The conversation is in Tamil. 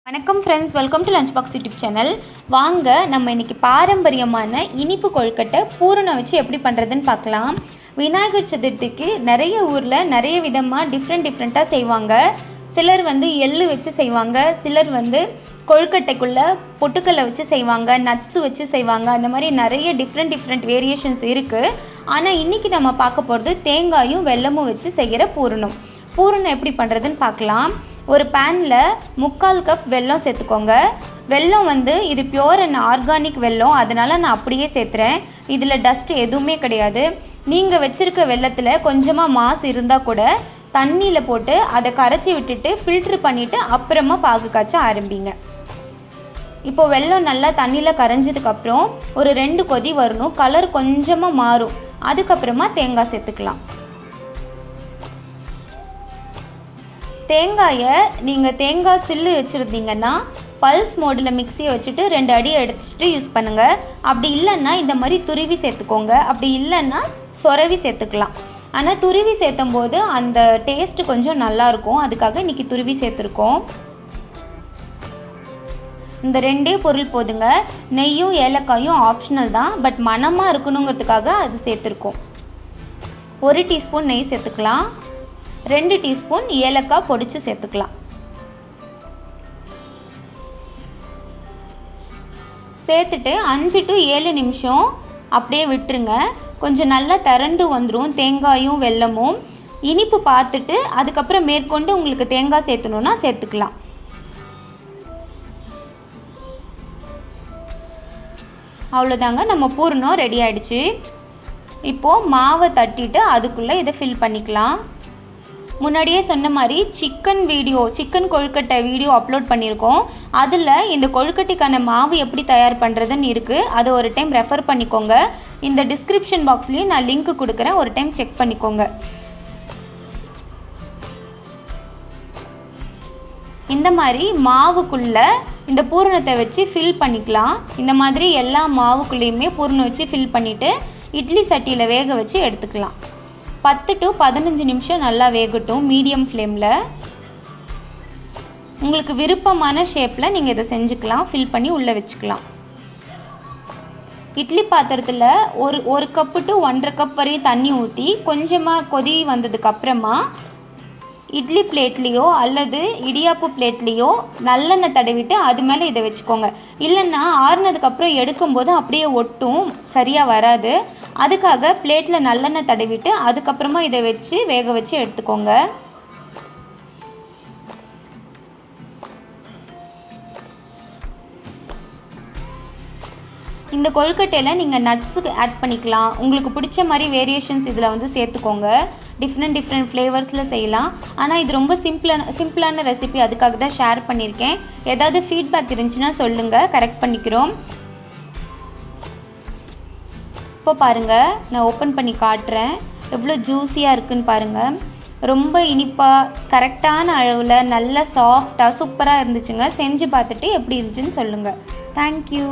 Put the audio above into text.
வணக்கம் friends, welcome to lunch box YouTube channel. வாங்க நம்ம இன்றைக்கி பாரம்பரியமான இனிப்பு கொழுக்கட்டை பூரணம் வச்சு எப்படி பண்ணுறதுன்னு பார்க்கலாம். விநாயகர் சதுர்த்திக்கு நிறைய ஊரில் நிறைய விதமாக டிஃப்ரெண்ட்டாக செய்வாங்க. சிலர் எள்ளு வச்சு செய்வாங்க, சிலர் கொழுக்கட்டைக்குள்ளே பொட்டுக்கல்லை வச்சு செய்வாங்க, நட்ஸு வச்சு செய்வாங்க. அந்த மாதிரி நிறைய டிஃப்ரெண்ட் வேரியேஷன்ஸ் இருக்குது. ஆனால் இன்றைக்கி நம்ம பார்க்க போகிறது தேங்காயும் வெல்லமும் வச்சு செய்கிற பூரணம் எப்படி பண்ணுறதுன்னு பார்க்கலாம். ஒரு பேனில் 3/4 கப் வெல்லம் சேர்த்துக்கோங்க. வெல்லம் இது பியோர் அண்ட் ஆர்கானிக் வெல்லம், அதனால் நான் அப்படியே சேர்த்துறேன். இதில் டஸ்ட் எதுவுமே கிடையாது. நீங்கள் வச்சுருக்க வெல்லத்தில் கொஞ்சமாக மாசு இருந்தால் கூட தண்ணியில் போட்டு அதை கரைச்சி விட்டுட்டு ஃபில்ட்ரு பண்ணிவிட்டு அப்புறமா பாகு காய்ச்ச ஆரம்பிங்க. இப்போது வெல்லம் நல்லா தண்ணியில் கரைஞ்சதுக்கப்புறம் ஒரு 2 கொதி வரணும், கலர் கொஞ்சமாக மாறும். அதுக்கப்புறமா தேங்காய் சேர்த்துக்கலாம். தேங்காயை நீங்கள் தேங்காய் சில்லு வச்சுருந்தீங்கன்னா பல்ஸ் மோடில் மிக்சியை வச்சுட்டு 2 அடி அடிச்சுட்டு யூஸ் பண்ணுங்கள். அப்படி இல்லைன்னா இந்த மாதிரி துருவி சேர்த்துக்கோங்க. அப்படி இல்லைன்னா சொரவி சேர்த்துக்கலாம். ஆனால் துருவி சேர்த்தும் போது அந்த டேஸ்ட்டு கொஞ்சம் நல்லாயிருக்கும், அதுக்காக இன்றைக்கி துருவி சேர்த்துருக்கோம். இந்த 2 பொருள் போதுங்க. நெய்யும் ஏலக்காயும் ஆப்ஷனல் தான், பட் மணமாக இருக்கணுங்கிறதுக்காக அது சேர்த்துருக்கோம். 1 டீஸ்பூன் நெய் சேர்த்துக்கலாம். 2 டீஸ்பூன் ஏலக்காய் பொடிச்சு சேர்த்துக்கலாம். சேர்த்துட்டு 5 to 7 நிமிஷம் அப்படியே விட்டுருங்க. கொஞ்சம் நல்லா திரண்டு வந்துடும் தேங்காயும் வெல்லமும். இனிப்பு பார்த்துட்டு அதுக்கப்புறம் மேற்கொண்டு உங்களுக்கு தேங்காய் சேர்த்துணுன்னா சேர்த்துக்கலாம். அவ்வளோதாங்க, நம்ம பூரணம் ரெடி ஆகிடுச்சு. இப்போது மாவை தட்டிட்டு அதுக்குள்ளே இதை ஃபில் பண்ணிக்கலாம். முன்னாடியே சொன்ன மாதிரி சிக்கன் கொழுக்கட்டை வீடியோ அப்லோட் பண்ணியிருக்கோம். அதில் இந்த கொழுக்கட்டைக்கான மாவு எப்படி தயார் பண்ணுறதுன்னு இருக்குது. அதை ஒரு டைம் ரெஃபர் பண்ணிக்கோங்க. இந்த டிஸ்கிரிப்ஷன் பாக்ஸ்லேயும் நான் லிங்க் கொடுக்குறேன், ஒரு டைம் செக் பண்ணிக்கோங்க. இந்த மாதிரி மாவுக்குள்ளே இந்த பூரணத்தை வச்சு ஃபில் பண்ணிக்கலாம். இந்த மாதிரி எல்லா மாவுக்குள்ளேயுமே பூரணம் வச்சு ஃபில் பண்ணிவிட்டு இட்லி சட்டியில் வேக வச்சு எடுத்துக்கலாம். 10 to 15 நிமிஷம் நல்லா வேகட்டும் மீடியம் ஃப்ளேமில். உங்களுக்கு விருப்பமான ஷேப்பில் நீங்கள் இதை செஞ்சுக்கலாம், ஃபில் பண்ணி உள்ளே வச்சுக்கலாம். இட்லி பாத்திரத்தில் ஒரு கப்பு to 1.5 கப் வரையும் தண்ணி ஊற்றி கொஞ்சமாக கொதி வந்ததுக்கப்புறமா இட்லி பிளேட்லேயோ அல்லது இடியாப்பு பிளேட்லேயோ நல்லெண்ணெய் தடவிட்டு அது மேலே இதை வச்சுக்கோங்க. இல்லைன்னா ஆறுனதுக்கப்புறம் எடுக்கும்போது அப்படியே ஒட்டும், சரியாக வராது. அதுக்காக பிளேட்டில் நல்லெண்ணெய் தடவிட்டு அதுக்கப்புறமா இதை வச்சு வேக வச்சு எடுத்துக்கோங்க. இந்த கொழுக்கட்டையில் நீங்கள் நட்ஸுக்கு ஆட் பண்ணிக்கலாம். உங்களுக்கு பிடிச்ச மாதிரி வேரியேஷன்ஸ் இதில் சேர்த்துக்கோங்க. டிஃப்ரெண்ட் ஃப்ளேவர்ஸில் செய்யலாம். ஆனால் இது ரொம்ப சிம்பிளான ரெசிபி, அதுக்காக தான் ஷேர் பண்ணியிருக்கேன். ஏதாவது ஃபீட்பேக் இருந்துச்சுன்னா சொல்லுங்கள், கரெக்ட் பண்ணிக்கிறோம். இப்போ பாருங்கள், நான் ஓப்பன் பண்ணி காட்டுறேன். எவ்வளோ ஜூஸியாக இருக்குதுன்னு பாருங்கள். ரொம்ப இனிப்பாக கரெக்டான அளவில் நல்ல சாஃப்டாக சூப்பராக இருந்துச்சுங்க. செஞ்சு பார்த்துட்டு எப்படி இருந்துச்சுன்னு சொல்லுங்கள். தேங்க்யூ.